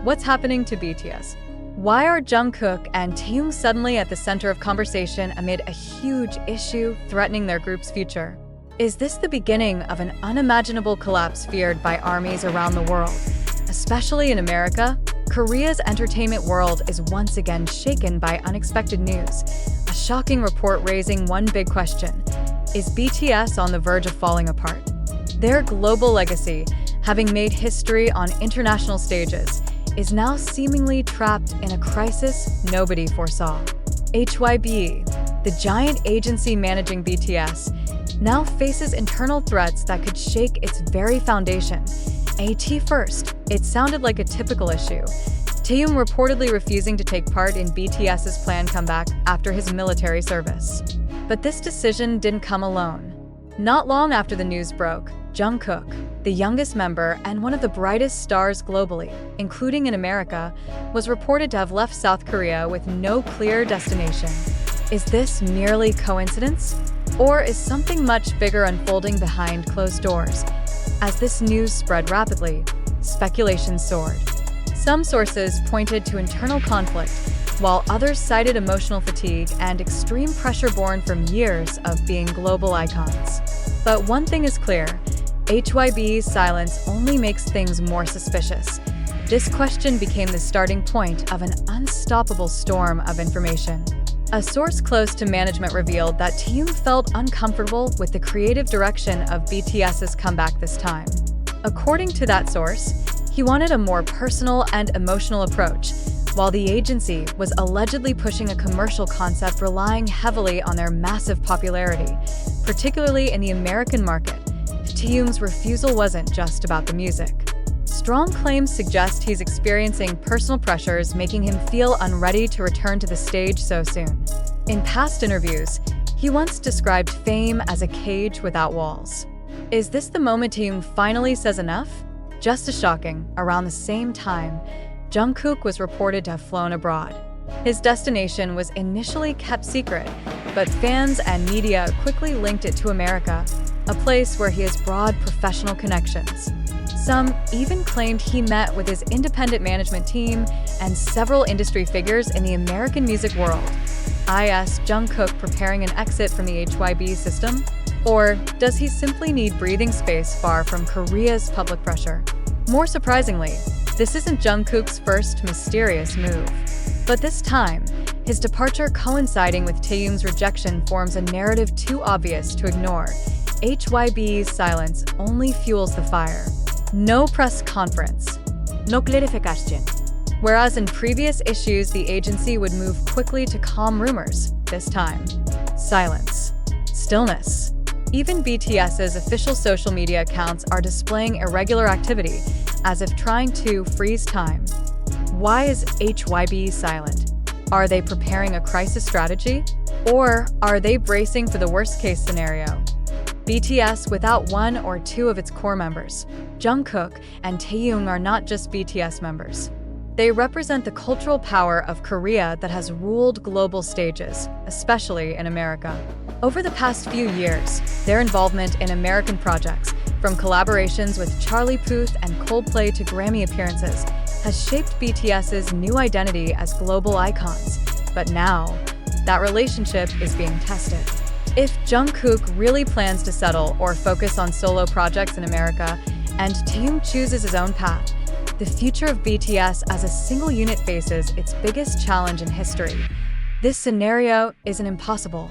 What's happening to BTS? Why are Jungkook and Taehyung suddenly at the center of conversation amid a huge issue threatening their group's future? Is this the beginning of an unimaginable collapse feared by armies around the world? Especially in America, Korea's entertainment world is once again shaken by unexpected news. A shocking report raising one big question: is BTS on the verge of falling apart? Their global legacy, having made history on international stages, is now seemingly trapped in a crisis nobody foresaw. HYBE, the giant agency managing BTS, now faces internal threats that could shake its very foundation. First, it sounded like a typical issue. Taehyung reportedly refusing to take part in BTS's planned comeback after his military service. But this decision didn't come alone. Not long after the news broke, Jungkook, the youngest member and one of the brightest stars globally, including in America, was reported to have left South Korea with no clear destination. Is this merely coincidence? Or is something much bigger unfolding behind closed doors? As this news spread rapidly, speculation soared. Some sources pointed to internal conflict, while others cited emotional fatigue and extreme pressure born from years of being global icons. But one thing is clear: HYBE's silence only makes things more suspicious. This question became the starting point of an unstoppable storm of information. A source close to management revealed that Taehyung felt uncomfortable with the creative direction of BTS's comeback this time. According to that source, he wanted a more personal and emotional approach, while the agency was allegedly pushing a commercial concept relying heavily on their massive popularity, particularly in the American market. Taehyung's refusal wasn't just about the music. Strong claims suggest he's experiencing personal pressures making him feel unready to return to the stage so soon. In past interviews, he once described fame as a cage without walls. Is this the moment Taehyung finally says enough? Just as shocking, around the same time, Jungkook was reported to have flown abroad. His destination was initially kept secret, but fans and media quickly linked it to America, a place where he has broad professional connections. Some even claimed he met with his independent management team and several industry figures in the American music world. Is Jungkook preparing an exit from the HYBE system? Or does he simply need breathing space far from Korea's public pressure? More surprisingly, this isn't Jungkook's first mysterious move. But this time, his departure coinciding with Taehyung's rejection forms a narrative too obvious to ignore. HYBE's silence only fuels the fire. No press conference. No clarification. Whereas in previous issues, the agency would move quickly to calm rumors, this time, silence. Stillness. Even BTS's official social media accounts are displaying irregular activity, as if trying to freeze time. Why is HYBE silent? Are they preparing a crisis strategy? Or are they bracing for the worst-case scenario? BTS without one or two of its core members. Jungkook and Taehyung are not just BTS members. They represent the cultural power of Korea that has ruled global stages, especially in America. Over the past few years, their involvement in American projects, from collaborations with Charlie Puth and Coldplay to Grammy appearances, has shaped BTS's new identity as global icons. But now, that relationship is being tested. If Jungkook really plans to settle or focus on solo projects in America, and Taehyung chooses his own path, the future of BTS as a single unit faces its biggest challenge in history. This scenario isn't impossible.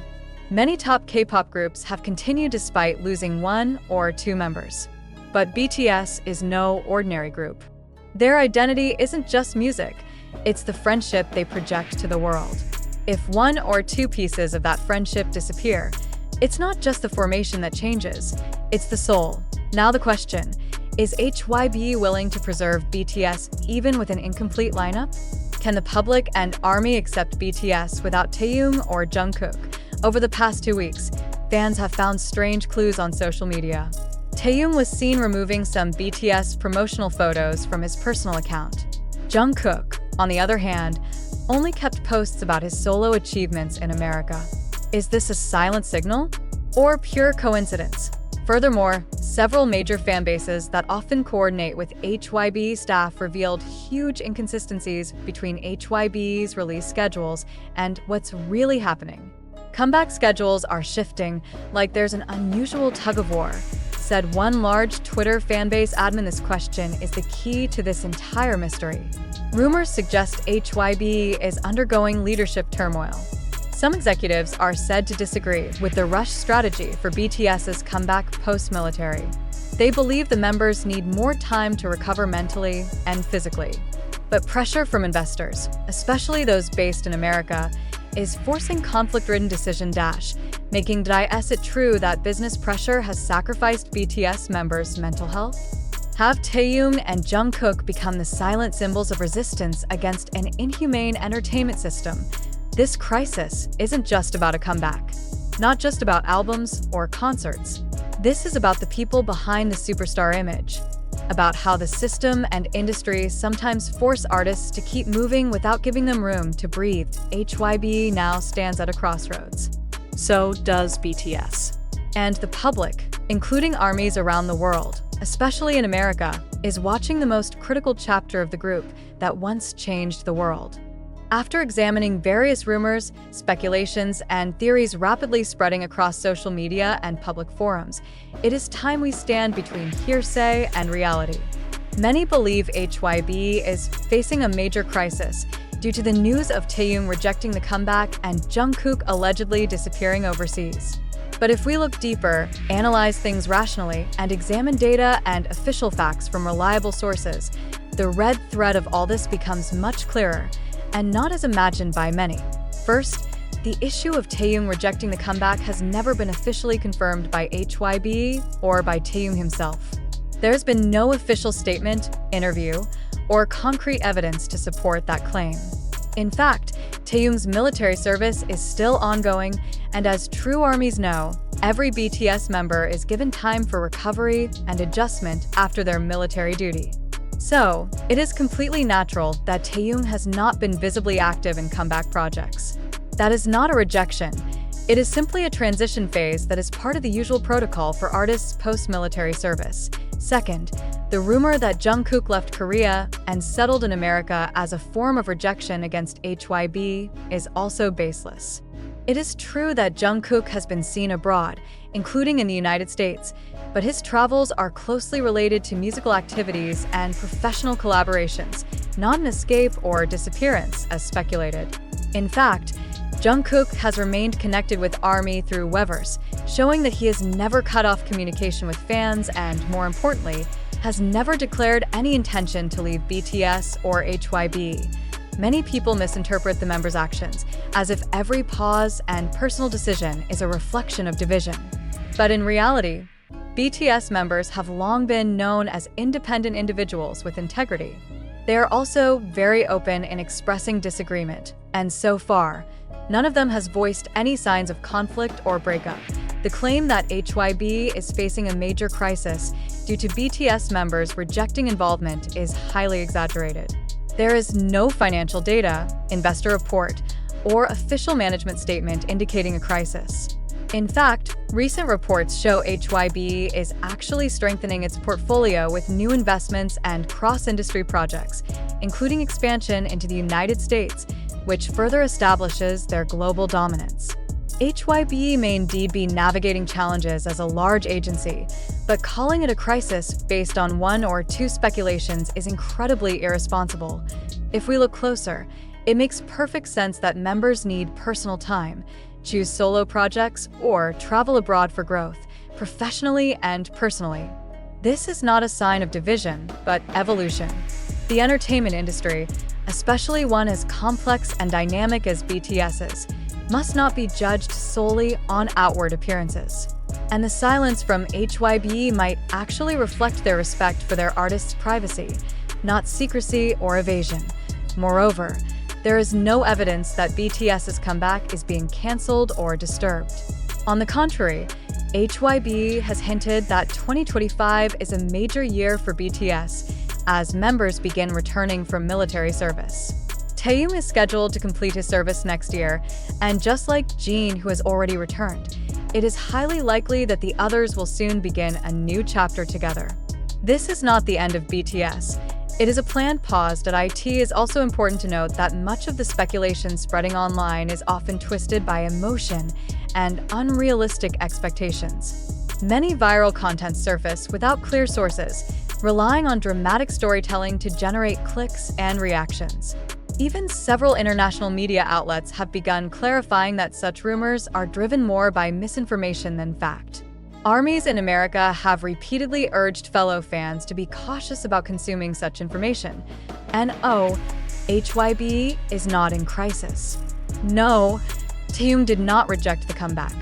Many top K-pop groups have continued despite losing one or two members. But BTS is no ordinary group. Their identity isn't just music, it's the friendship they project to the world. If one or two pieces of that friendship disappear, it's not just the formation that changes, it's the soul. Now the question, is HYBE willing to preserve BTS even with an incomplete lineup? Can the public and army accept BTS without Taehyung or Jungkook? Over the past 2 weeks, fans have found strange clues on social media. Taehyung was seen removing some BTS promotional photos from his personal account. Jungkook, on the other hand, only kept posts about his solo achievements in America. Is this a silent signal? Or pure coincidence? Furthermore, several major fan bases that often coordinate with HYBE staff revealed huge inconsistencies between HYBE's release schedules and what's really happening. Comeback schedules are shifting like there's an unusual tug-of-war, said one large Twitter fanbase admin. This question is the key to this entire mystery. Rumors suggest HYBE is undergoing leadership turmoil. Some executives are said to disagree with the rush strategy for BTS's comeback post-military. They believe the members need more time to recover mentally and physically. But pressure from investors, especially those based in America, is forcing conflict-ridden decision making it true that business pressure has sacrificed BTS members' mental health? Have Taehyung and Jungkook become the silent symbols of resistance against an inhumane entertainment system? This crisis isn't just about a comeback, not just about albums or concerts. This is about the people behind the superstar image, about how the system and industry sometimes force artists to keep moving without giving them room to breathe. HYBE now stands at a crossroads. So does BTS. And the public, including armies around the world, especially in America, is watching the most critical chapter of the group that once changed the world. After examining various rumors, speculations, and theories rapidly spreading across social media and public forums, it is time we stand between hearsay and reality. Many believe HYBE is facing a major crisis due to the news of Taehyung rejecting the comeback and Jungkook allegedly disappearing overseas. But if we look deeper, analyze things rationally, and examine data and official facts from reliable sources, the red thread of all this becomes much clearer, and not as imagined by many. First, the issue of Taehyung rejecting the comeback has never been officially confirmed by HYBE or by Taehyung himself. There's been no official statement, interview, or concrete evidence to support that claim. In fact, Taehyung's military service is still ongoing, and as true armies know, every BTS member is given time for recovery and adjustment after their military duty. So, it is completely natural that Taehyung has not been visibly active in comeback projects. That is not a rejection. It is simply a transition phase that is part of the usual protocol for artists post-military service. Second, the rumor that Jungkook left Korea and settled in America as a form of rejection against HYBE is also baseless. It is true that Jungkook has been seen abroad, including in the United States, but his travels are closely related to musical activities and professional collaborations, not an escape or disappearance, as speculated. In fact, Jungkook has remained connected with ARMY through weverse, showing that he has never cut off communication with fans and, more importantly, has never declared any intention to leave BTS or HYBE. Many people misinterpret the members' actions as if every pause and personal decision is a reflection of division. But in reality, BTS members have long been known as independent individuals with integrity. They are also very open in expressing disagreement, and so far, none of them has voiced any signs of conflict or breakup. The claim that HYBE is facing a major crisis due to BTS members rejecting involvement is highly exaggerated. There is no financial data, investor report, or official management statement indicating a crisis. In fact, recent reports show HYBE is actually strengthening its portfolio with new investments and cross-industry projects, including expansion into the United States, which further establishes their global dominance. HYBE may indeed be navigating challenges as a large agency, but calling it a crisis based on one or two speculations is incredibly irresponsible. If we look closer, it makes perfect sense that members need personal time, choose solo projects, or travel abroad for growth, professionally and personally. This is not a sign of division, but evolution. The entertainment industry, especially one as complex and dynamic as BTS's, must not be judged solely on outward appearances. And the silence from HYBE might actually reflect their respect for their artists' privacy, not secrecy or evasion. Moreover, there is no evidence that BTS's comeback is being cancelled or disturbed. On the contrary, HYBE has hinted that 2025 is a major year for BTS as members begin returning from military service. Taehyung is scheduled to complete his service next year, and just like Jin, who has already returned, it is highly likely that the others will soon begin a new chapter together. This is not the end of BTS. It is a planned pause. It is also important to note that much of the speculation spreading online is often twisted by emotion and unrealistic expectations. Many viral content surface without clear sources, relying on dramatic storytelling to generate clicks and reactions. Even several international media outlets have begun clarifying that such rumors are driven more by misinformation than fact. Armies in America have repeatedly urged fellow fans to be cautious about consuming such information. And oh, HYBE is not in crisis. No, Taehyung did not reject the comeback.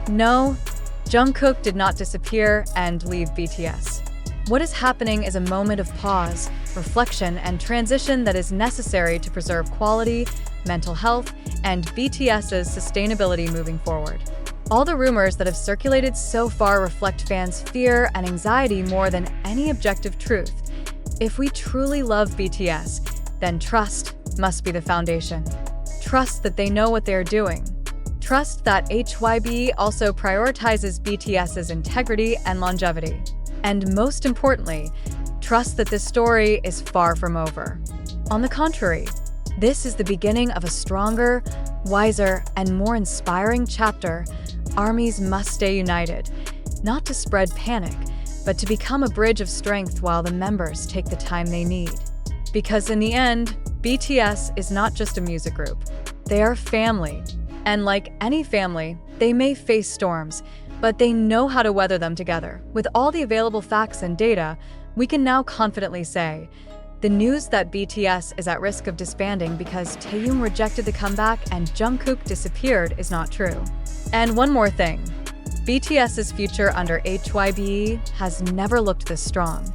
No, Jungkook did not disappear and leave BTS. What is happening is a moment of pause, reflection, and transition that is necessary to preserve quality, mental health, and BTS's sustainability moving forward. All the rumors that have circulated so far reflect fans' fear and anxiety more than any objective truth. If we truly love BTS, then trust must be the foundation. Trust that they know what they're doing. Trust that HYBE also prioritizes BTS's integrity and longevity. And most importantly, trust that this story is far from over. On the contrary, this is the beginning of a stronger, wiser, and more inspiring chapter. Armies must stay united, not to spread panic, but to become a bridge of strength while the members take the time they need. Because in the end, BTS is not just a music group. They are family. And like any family, they may face storms, but they know how to weather them together. With all the available facts and data, we can now confidently say, the news that BTS is at risk of disbanding because Taehyung rejected the comeback and Jungkook disappeared is not true. And one more thing, BTS's future under HYBE has never looked this strong.